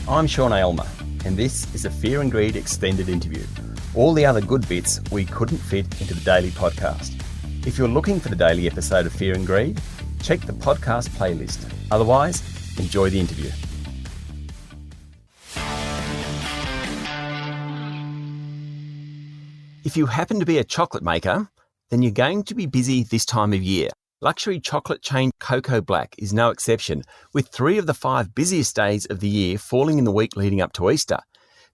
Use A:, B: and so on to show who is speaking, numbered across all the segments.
A: I'm Sean Aylmer, and this is a Fear and Greed extended interview. All the other good bits we couldn't fit into the daily podcast. If you're looking for the daily episode of Fear and Greed, check the podcast playlist. Otherwise, enjoy the interview. If you happen to be a chocolate maker, then you're going to be busy this time of year. Luxury chocolate chain Koko Black is no exception, with 3 of the 5 busiest days of the year falling in the week leading up to Easter.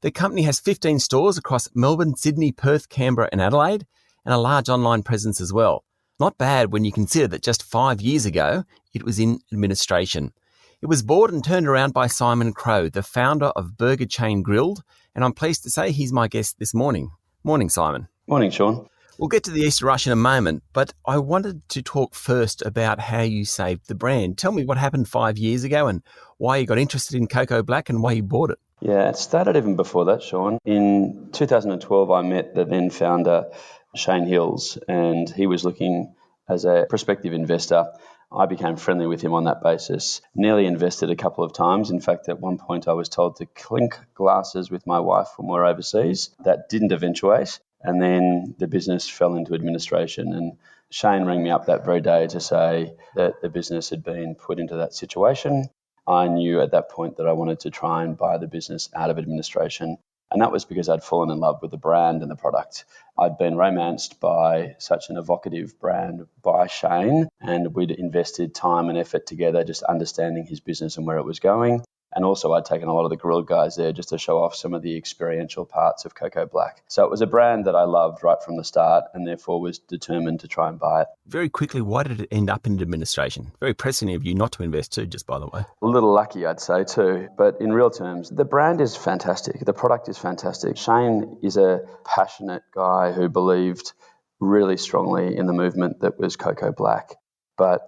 A: The company has 15 stores across Melbourne, Sydney, Perth, Canberra and Adelaide, and a large online presence as well. Not bad when you consider that just 5 years ago, it was in administration. It was bought and turned around by Simon Crowe, the founder of burger chain Grilled, and I'm pleased to say he's my guest this morning. Morning, Simon.
B: Morning, Sean.
A: We'll get to the Easter rush in a moment, but I wanted to talk first about how you saved the brand. Tell me what happened 5 years ago and why you got interested in Koko Black and why you bought it.
B: Yeah, it started even before that, Sean. In 2012, I met the then founder, Shane Hills, and he was looking as a prospective investor. I became friendly with him on that basis, nearly invested a couple of times. In fact, at one point I was told to clink glasses with my wife when we were overseas. That didn't eventuate. And then the business fell into administration, and Shane rang me up that very day to say that the business had been put into that situation. I knew at that point that I wanted to try and buy the business out of administration, and that was because I'd fallen in love with the brand and the product. I'd been romanced by such an evocative brand by Shane, and we'd invested time and effort together just understanding his business and where it was going. And also I'd taken a lot of the grilled guys there just to show off some of the experiential parts of Koko Black. So it was a brand that I loved right from the start and therefore was determined to try and buy it.
A: Very quickly, why did it end up in administration? Very pressing of you not to invest too, just by the way.
B: A little lucky, I'd say too. But in real terms, the brand is fantastic. The product is fantastic. Shane is a passionate guy who believed really strongly in the movement that was Koko Black. But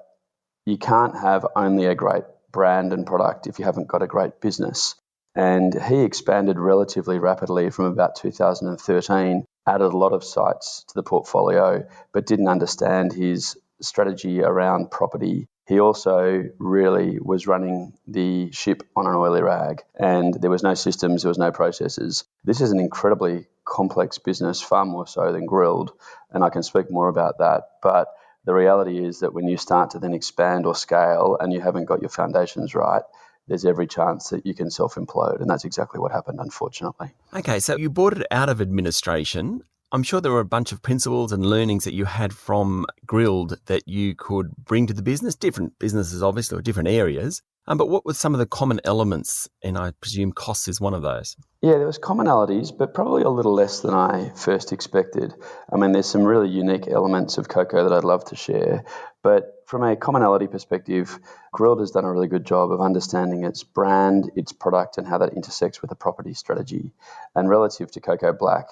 B: you can't have only a great brand and product if you haven't got a great business. And he expanded relatively rapidly from about 2013, added a lot of sites to the portfolio, but didn't understand his strategy around property. He also really was running the ship on an oily rag, and there was no systems, there was no processes. This is an incredibly complex business, far more so than Grilled, and I can speak more about that. But the reality is that when you start to then expand or scale and you haven't got your foundations right, there's every chance that you can self-implode. And that's exactly what happened, unfortunately.
A: Okay, so you bought it out of administration. I'm sure there were a bunch of principles and learnings that you had from Grilled that you could bring to the business. Different businesses, obviously, or different areas. But what were some of the common elements? And I presume costs is one of those.
B: Yeah, there was commonalities, but probably a little less than I first expected. I mean, there's some really unique elements of Koko that I'd love to share. But from a commonality perspective, Grilled has done a really good job of understanding its brand, its product, and how that intersects with the property strategy. And relative to Koko Black,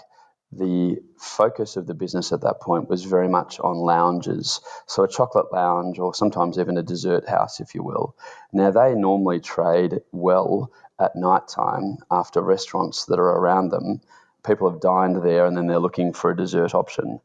B: the focus of the business at that point was very much on lounges. So a chocolate lounge or sometimes even a dessert house, if you will. Now, they normally trade well at night time after restaurants that are around them. People have dined there and then they're looking for a dessert option.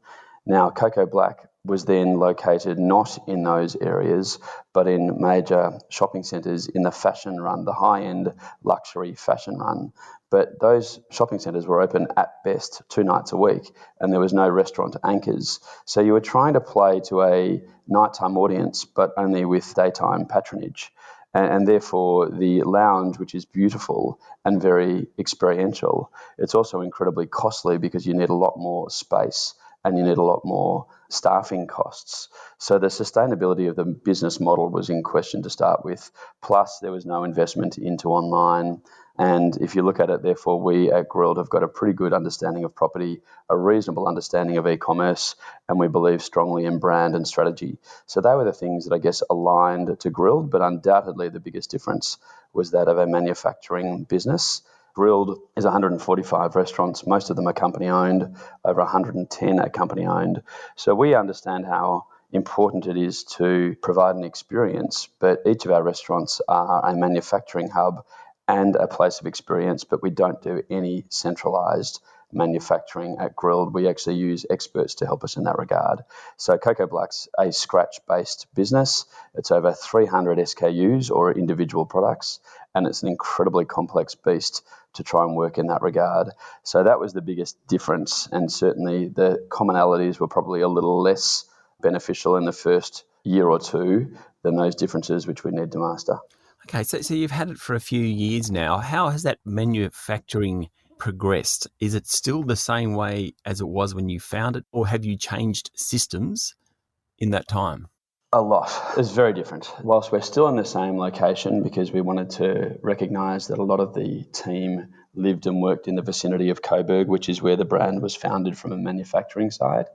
B: Now, Koko Black was then located not in those areas, but in major shopping centres in the fashion run, the high-end luxury fashion run. But those shopping centres were open at best 2 nights a week, and there was no restaurant anchors. So you were trying to play to a nighttime audience, but only with daytime patronage. And therefore, the lounge, which is beautiful and very experiential, it's also incredibly costly because you need a lot more space and you need a lot more staffing costs. So the sustainability of the business model was in question to start with. Plus, there was no investment into online. And if you look at it, therefore, we at Grilled have got a pretty good understanding of property, a reasonable understanding of e-commerce, and we believe strongly in brand and strategy. So they were the things that I guess aligned to Grilled, but undoubtedly the biggest difference was that of a manufacturing business. Grilled is 145 restaurants. Most of them are company-owned, over 110 are company-owned. So we understand how important it is to provide an experience, but each of our restaurants are a manufacturing hub and a place of experience, but we don't do any centralised manufacturing at Grilled. We actually use experts to help us in that regard. So Koko Black's a scratch-based business. It's over 300 SKUs or individual products, and it's an incredibly complex beast to try and work in that regard. So that was the biggest difference, and certainly the commonalities were probably a little less beneficial in the first year or two than those differences which we need to master.
A: Okay, so you've had it for a few years now. How has that manufacturing progressed? Is it still the same way as it was when you found it, or have you changed systems in that time?
B: A lot. It's very different. Whilst we're still in the same location, because we wanted to recognise that a lot of the team lived and worked in the vicinity of Coburg, which is where the brand was founded from a manufacturing side,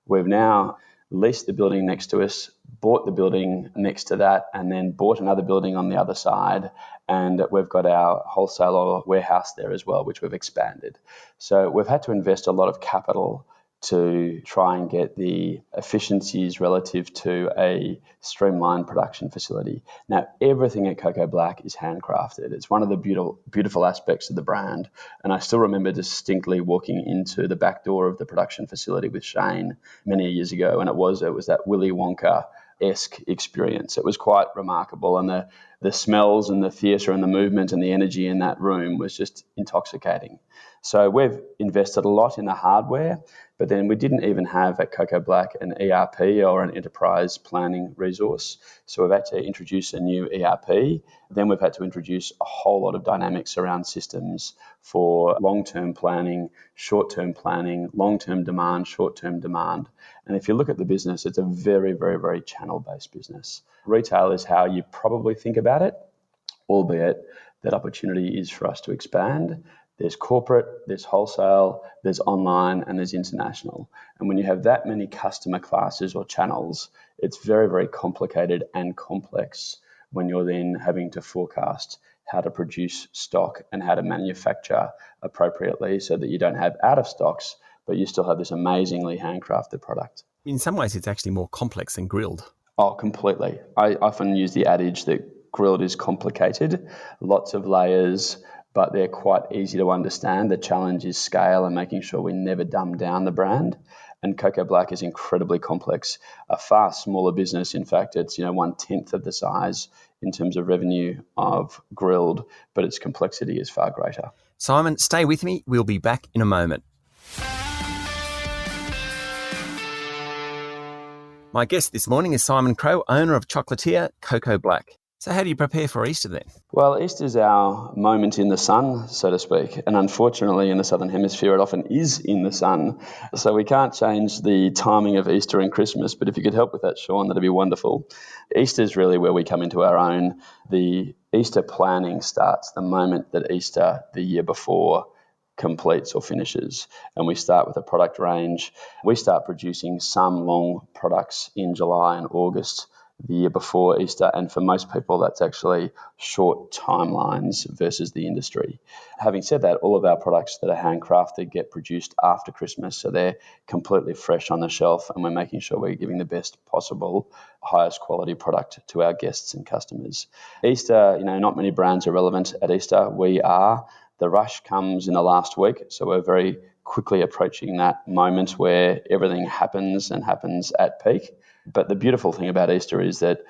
B: we've now leased the building next to us, bought the building next to that, and then bought another building on the other side. And we've got our wholesaler warehouse there as well, which we've expanded. So we've had to invest a lot of capital to try and get the efficiencies relative to a streamlined production facility. Now, everything at Koko Black is handcrafted. It's one of the beautiful aspects of the brand. And I still remember distinctly walking into the back door of the production facility with Shane many years ago, and it was that Willy Wonka-esque experience. It was quite remarkable, and the smells and the theatre and the movement and the energy in that room was just intoxicating. So we've invested a lot in the hardware, but then we didn't even have at Koko Black an ERP or an enterprise planning resource. So we've had to introduce a new ERP. Then we've had to introduce a whole lot of dynamics around systems for long-term planning, short-term planning, long-term demand, short-term demand. And if you look at the business, it's a very, very, very channel-based business. Retail is how you probably think about it, albeit that opportunity is for us to expand. There's corporate, there's wholesale, there's online, and there's international. And when you have that many customer classes or channels, it's very, very complicated and complex when you're then having to forecast how to produce stock and how to manufacture appropriately so that you don't have out of stocks, but you still have this amazingly handcrafted product.
A: In some ways, it's actually more complex than grilled.
B: Oh, completely. I often use the adage that grilled is complicated, lots of layers, but they're quite easy to understand. The challenge is scale and making sure we never dumb down the brand. And Koko Black is incredibly complex, a far smaller business. In fact, it's 1/10 of the size in terms of revenue of grilled, but its complexity is far greater.
A: Simon, stay with me. We'll be back in a moment. My guest this morning is Simon Crowe, owner of chocolatier Koko Black. So how do you prepare for Easter then?
B: Well, Easter's our moment in the sun, so to speak. And unfortunately, in the Southern Hemisphere, it often is in the sun. So we can't change the timing of Easter and Christmas. But if you could help with that, Sean, that'd be wonderful. Easter's really where we come into our own. The Easter planning starts the moment that Easter the year before completes or finishes. And we start with a product range. We start producing some long products in July and August the year before Easter, and for most people that's actually short timelines versus the industry. Having said that, all of our products that are handcrafted get produced after Christmas, so they're completely fresh on the shelf, and we're making sure we're giving the best possible, highest quality product to our guests and customers. Easter, not many brands are relevant at Easter. We are. The rush comes in the last week, so we're very quickly approaching that moment where everything happens and happens at peak. But the beautiful thing about Easter is that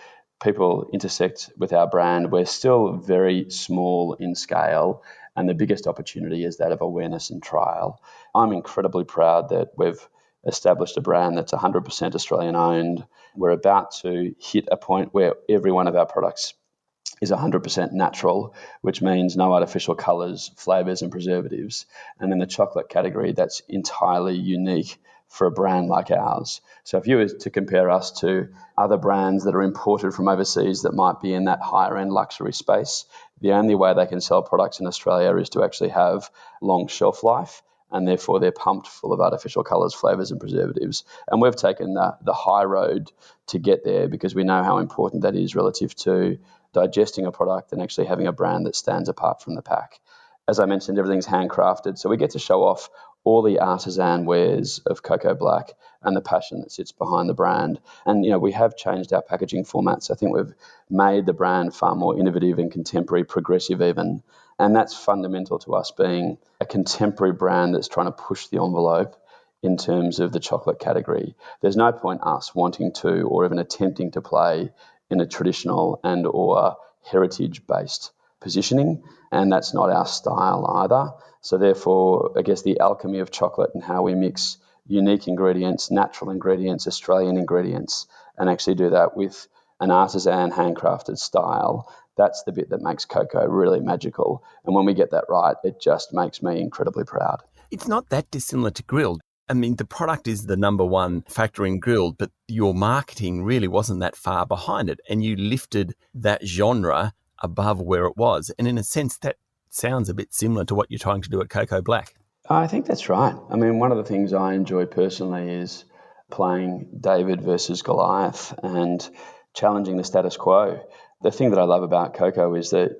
B: people intersect with our brand. We're still very small in scale, and the biggest opportunity is that of awareness and trial. I'm incredibly proud that we've established a brand that's 100% Australian owned. We're about to hit a point where every one of our products is 100% natural, which means no artificial colours, flavours and preservatives. And in the chocolate category, that's entirely unique for a brand like ours. So if you were to compare us to other brands that are imported from overseas that might be in that higher end luxury space, the only way they can sell products in Australia is to actually have long shelf life, and therefore they're pumped full of artificial colours, flavours and preservatives. And we've taken the high road to get there because we know how important that is relative to digesting a product and actually having a brand that stands apart from the pack. As I mentioned, everything's handcrafted, so we get to show off all the artisan wares of Koko Black and the passion that sits behind the brand. And, we have changed our packaging formats. I think we've made the brand far more innovative and contemporary, progressive even. And that's fundamental to us being a contemporary brand that's trying to push the envelope in terms of the chocolate category. There's no point us wanting to or even attempting to play in a traditional and or heritage-based positioning, and that's not our style either. So therefore, I guess the alchemy of chocolate and how we mix unique ingredients, natural ingredients, Australian ingredients, and actually do that with an artisan handcrafted style, that's the bit that makes cocoa really magical. And when we get that right, it just makes me incredibly proud.
A: It's not that dissimilar to grilled. I mean, the product is the number one factor in grilled, but your marketing really wasn't that far behind it. And you lifted that genre above where it was. And in a sense, that sounds a bit similar to what you're trying to do at Koko Black.
B: I think that's right. I mean, one of the things I enjoy personally is playing David versus Goliath and challenging the status quo. The thing that I love about Koko is that,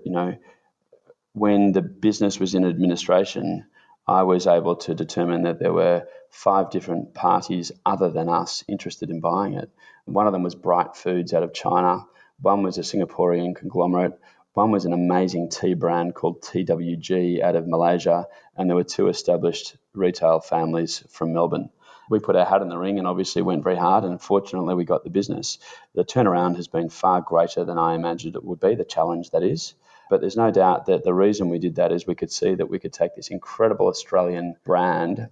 B: when the business was in administration, I was able to determine that there were 5 different parties other than us interested in buying it. One of them was Bright Foods out of China. One was a Singaporean conglomerate. One was an amazing tea brand called TWG out of Malaysia. And there were 2 established retail families from Melbourne. We put our hat in the ring and obviously went very hard, and fortunately we got the business. The turnaround has been far greater than I imagined it would be, the challenge that is. But there's no doubt that the reason we did that is we could see that we could take this incredible Australian brand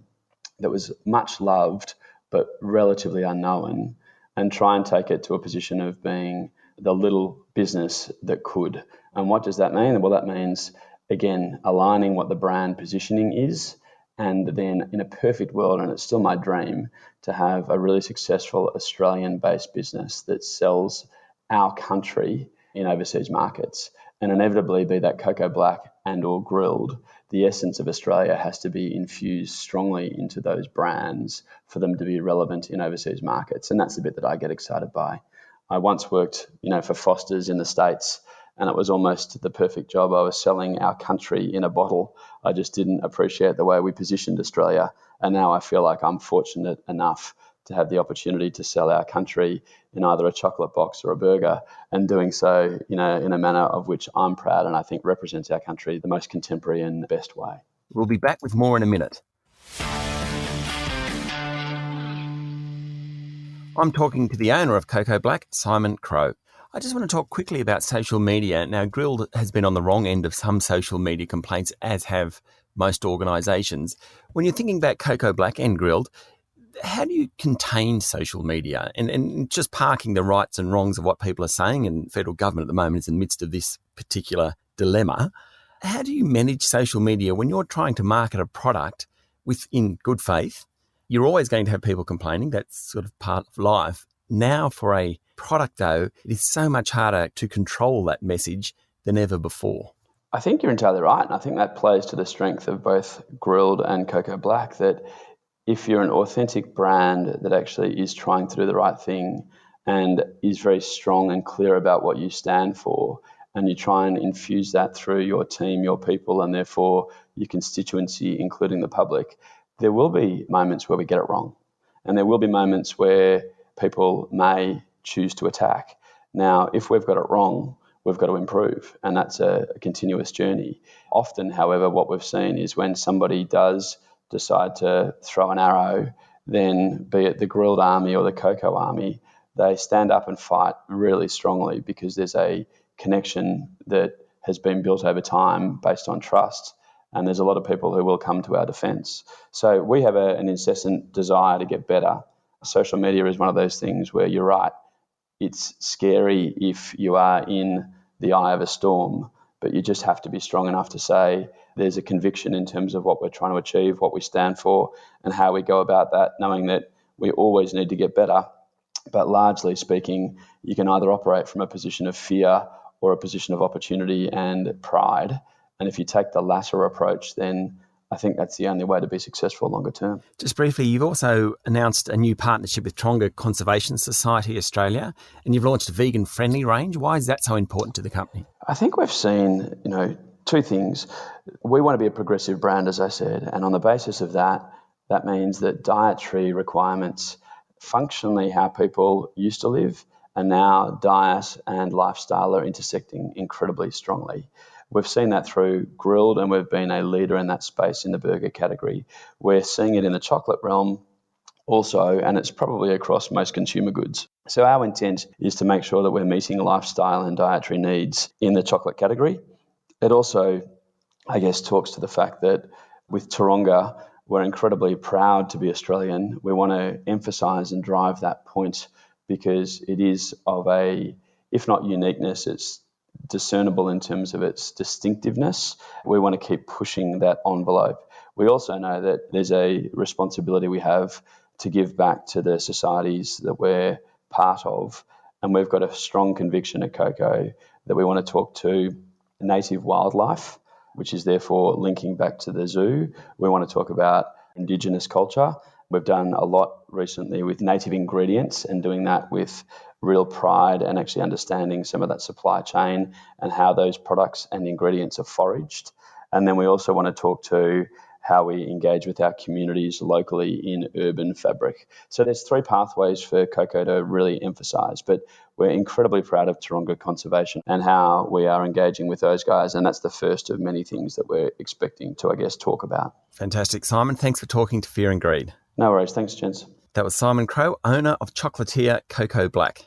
B: that was much loved but relatively unknown and try and take it to a position of being the little business that could. And what does that mean? Well, that means, again, aligning what the brand positioning is, and then in a perfect world, and it's still my dream, to have a really successful Australian-based business that sells our country in overseas markets. And inevitably, be that Koko Black and or grilled, the essence of Australia has to be infused strongly into those brands for them to be relevant in overseas markets. And that's the bit that I get excited by. I once worked, for Foster's in the States, and it was almost the perfect job. I was selling our country in a bottle. I just didn't appreciate the way we positioned Australia. And now I feel like I'm fortunate enough to have the opportunity to sell our country in either a chocolate box or a burger, and doing so, in a manner of which I'm proud and I think represents our country the most contemporary and best way.
A: We'll be back with more in a minute. I'm talking to the owner of Koko Black, Simon Crowe. I just want to talk quickly about social media. Now, grilled has been on the wrong end of some social media complaints, as have most organisations. When you're thinking about Koko Black and grilled, how do you contain social media and just parking the rights and wrongs of what people are saying? And federal government at the moment is in the midst of this particular dilemma. How do you manage social media when you're trying to market a product in good faith? You're always going to have people complaining. That's sort of part of life. Now for a product, though, it is so much harder to control that message than ever before.
B: I think you're entirely right. And I think that plays to the strength of both grilled and Koko Black, that if you're an authentic brand that actually is trying to do the right thing and is very strong and clear about what you stand for, and you try and infuse that through your team, your people, and therefore your constituency, including the public, there will be moments where we get it wrong. And there will be moments where people may choose to attack. Now, if we've got it wrong, we've got to improve, and that's a continuous journey. Often, however, what we've seen is when somebody does decide to throw an arrow, then be it the grilled army or the cocoa army, they stand up and fight really strongly because there's a connection that has been built over time based on trust, and there's a lot of people who will come to our defence. So we have an incessant desire to get better. Social media is one of those things where you're right. It's scary if you are in the eye of a storm, but you just have to be strong enough to say there's a conviction in terms of what we're trying to achieve, what we stand for, and how we go about that, knowing that we always need to get better. But largely speaking, you can either operate from a position of fear or a position of opportunity and pride. And if you take the latter approach, then I think that's the only way to be successful longer term.
A: Just briefly, you've also announced a new partnership with Taronga Conservation Society Australia, and you've launched a vegan-friendly range. Why is that so important to the company?
B: I think we've seen, two things. We want to be a progressive brand, as I said, and on the basis of that, that means that dietary requirements, functionally how people used to live, and now diet and lifestyle are intersecting incredibly strongly. We've seen that through grilled, and we've been a leader in that space in the burger category. We're seeing it in the chocolate realm also, and it's probably across most consumer goods. So our intent is to make sure that we're meeting lifestyle and dietary needs in the chocolate category. It also, I guess, talks to the fact that with Taronga, we're incredibly proud to be Australian. We want to emphasise and drive that point because it is of a, if not uniqueness, it's discernible in terms of its distinctiveness. We want to keep pushing that envelope. We also know that there's a responsibility we have to give back to the societies that we're part of. And we've got a strong conviction at Koko that we want to talk to native wildlife, which is therefore linking back to the zoo. We want to talk about Indigenous culture. We've done a lot recently with native ingredients and doing that with real pride and actually understanding some of that supply chain and how those products and ingredients are foraged. And then we also want to talk to how we engage with our communities locally in urban fabric. So there's 3 pathways for Koko to really emphasise, but we're incredibly proud of Taronga Conservation and how we are engaging with those guys, and that's the first of many things that we're expecting to, I guess, talk about.
A: Fantastic. Simon, thanks for talking to Fear and Greed.
B: No worries. Thanks, gents.
A: That was Simon Crowe, owner of chocolatier Koko Black.